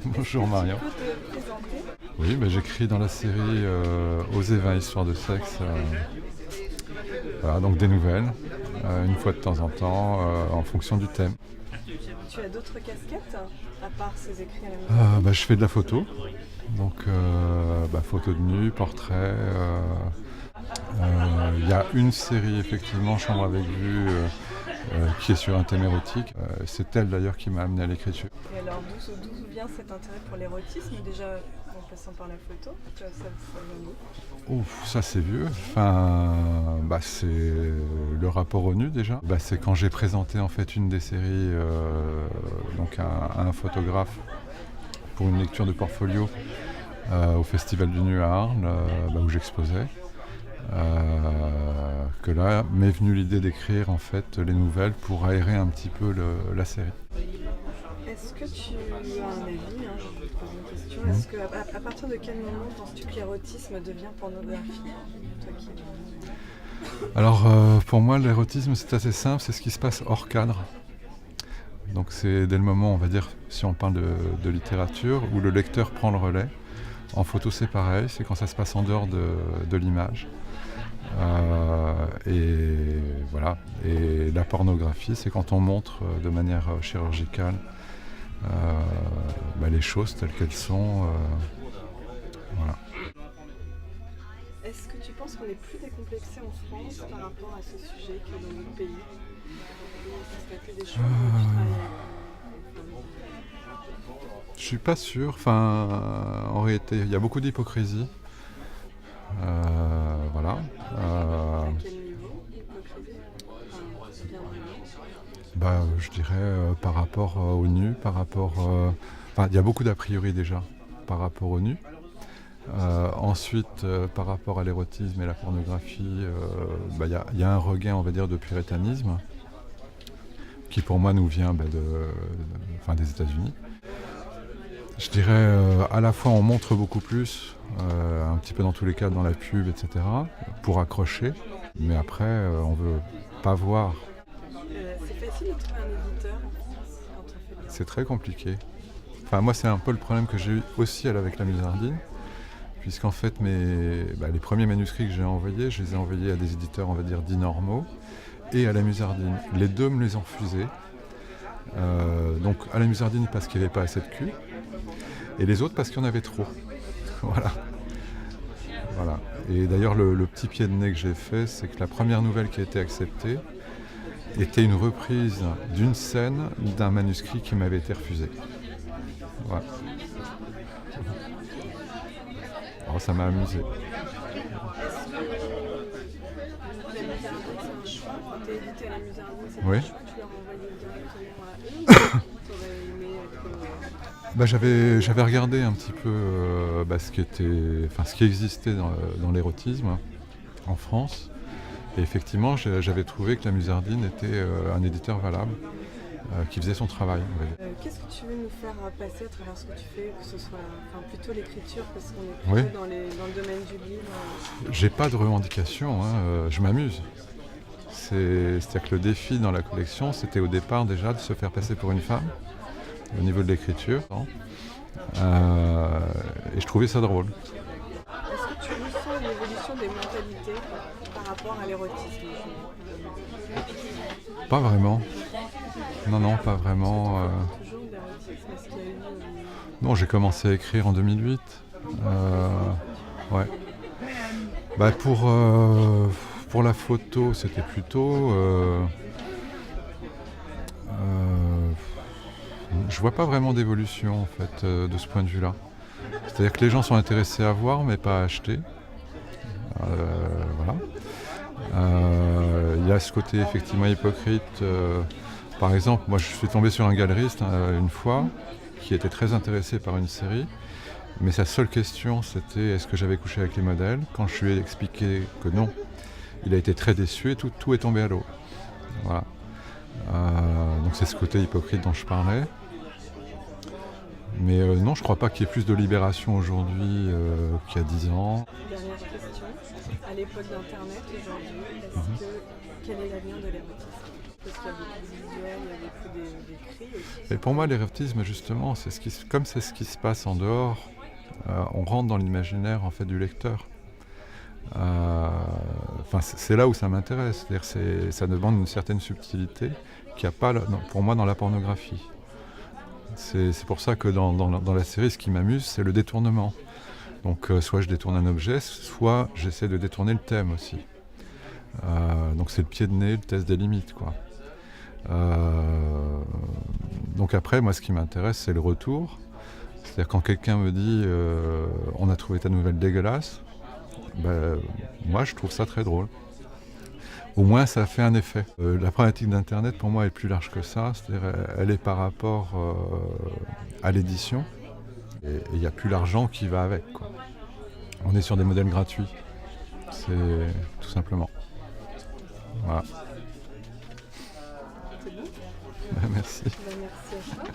Bonjour Marion. Oui, j'écris dans la série Oser 20 histoires de sexe. Voilà, donc des nouvelles, une fois de temps en temps, en fonction du thème. Tu as d'autres casquettes à part ces écrits à la maison? Je fais de la photo, donc photo de nu, portrait. Il y a une série effectivement, Chambre avec vue, qui est sur un thème érotique. C'est elle d'ailleurs qui m'a amené à l'écriture. Et alors d'où vient cet intérêt pour l'érotisme déjà en passant par la photo? Ça vient d'où? Ouf, ça c'est vieux. C'est le rapport au nu déjà. C'est quand j'ai présenté en fait une des séries à un photographe pour une lecture de portfolio au Festival du Nu à Arles, où j'exposais. Que là m'est venue l'idée d'écrire en fait les nouvelles pour aérer un petit peu la série. Est-ce que tu as un avis, je vais te poser une question. Est-ce que à partir de quel moment penses-tu que l'érotisme devient pornographie? Toi qui... Alors pour moi l'érotisme c'est assez simple, c'est ce qui se passe hors cadre. Donc c'est dès le moment, on va dire, si on parle de littérature, où le lecteur prend le relais. En photo c'est pareil, c'est quand ça se passe en dehors de l'image. Et voilà. Et la pornographie, c'est quand on montre de manière chirurgicale les choses telles qu'elles sont. Voilà. Est-ce que tu penses qu'on est plus décomplexé en France par rapport à ce sujet que dans notre pays? Est-ce que tu as fait des choses où tu travailles Je suis pas sûr. En réalité, il y a beaucoup d'hypocrisie. Voilà. à quel niveau d'hypocrisie? Je dirais par rapport au nu, par rapport... il y a beaucoup d'a priori déjà par rapport au nu. Ensuite, par rapport à l'érotisme et la pornographie, il y a un regain, on va dire, de puritanisme qui pour moi nous vient des États-Unis. Je dirais à la fois on montre beaucoup plus, un petit peu dans tous les cas dans la pub, etc., pour accrocher, mais après on veut pas voir. C'est facile de trouver un éditeur en France quand on fait de la... C'est très compliqué. Moi c'est un peu le problème que j'ai eu aussi avec la Musardine, puisqu'en fait les premiers manuscrits que j'ai envoyés, je les ai envoyés à des éditeurs, on va dire, dits normaux, et à la Musardine. Les deux me les ont refusés. Donc à la Musardine parce qu'il n'y avait pas assez de cul, et les autres parce qu'il y en avait trop. Voilà. Et d'ailleurs le petit pied de nez que j'ai fait, c'est que la première nouvelle qui a été acceptée était une reprise d'une scène d'un manuscrit qui m'avait été refusé. Voilà. Alors ça m'a amusé. La Musardine, c'est un choix. Quand tu es édité à la Musardine, c'est Oui. un choix. Tu leur as envoyé directement à eux. Tu aurais aimé être... J'avais regardé un petit peu ce qui existait dans l'érotisme en France. Et effectivement, j'avais trouvé que la Musardine était un éditeur valable, qui faisait son travail. Qu'est-ce que tu veux nous faire passer à travers ce que tu fais, que ce soit plutôt l'écriture, parce qu'on est plutôt dans le domaine du livre? J'ai pas de revendication, je m'amuse. C'est-à-dire que le défi dans la collection, c'était au départ déjà de se faire passer pour une femme, au niveau de l'écriture. Et je trouvais ça drôle. Est-ce que tu ressens une évolution des mentalités par rapport à l'érotisme? Pas vraiment. Non, pas vraiment. Toujours de l'érotisme, est-ce qu'il y a eu... Non, j'ai commencé à écrire en 2008. Ouais. Pour la photo, c'était plutôt... je vois pas vraiment d'évolution en fait de ce point de vue-là. C'est-à-dire que les gens sont intéressés à voir mais pas à acheter. Voilà. Il y a ce côté effectivement hypocrite. Par exemple, moi je suis tombé sur un galeriste une fois qui était très intéressé par une série, mais sa seule question c'était est-ce que j'avais couché avec les modèles. Quand je lui ai expliqué que non, il a été très déçu et tout est tombé à l'eau. Voilà. Donc c'est ce côté hypocrite dont je parlais. Mais non, je ne crois pas qu'il y ait plus de libération aujourd'hui qu'il y a 10 ans. Dernière question. À l'époque d'Internet aujourd'hui, quel est l'avenir de l'érotisme? Parce qu'il y a beaucoup de visuels, il y a beaucoup d'écrits, écrit aussi. Et pour moi, l'érotisme, justement, comme c'est ce qui se passe en dehors, on rentre dans l'imaginaire en fait du lecteur. C'est là où ça m'intéresse. C'est-à-dire ça demande une certaine subtilité qu'il n'y a pas, pour moi, dans la pornographie. C'est pour ça que dans la série, ce qui m'amuse, c'est le détournement. Donc, soit je détourne un objet, soit j'essaie de détourner le thème aussi. Donc, c'est le pied de nez, le test des limites, quoi. Donc après, moi, ce qui m'intéresse, c'est le retour. C'est-à-dire quand quelqu'un me dit on a trouvé ta nouvelle dégueulasse, moi, je trouve ça très drôle. Au moins, ça fait un effet. La problématique d'Internet, pour moi, est plus large que ça. C'est-à-dire, elle est par rapport à l'édition. Et il n'y a plus l'argent qui va avec, quoi. On est sur des modèles gratuits. C'est tout simplement. Voilà. C'est bon? Merci. Merci à toi.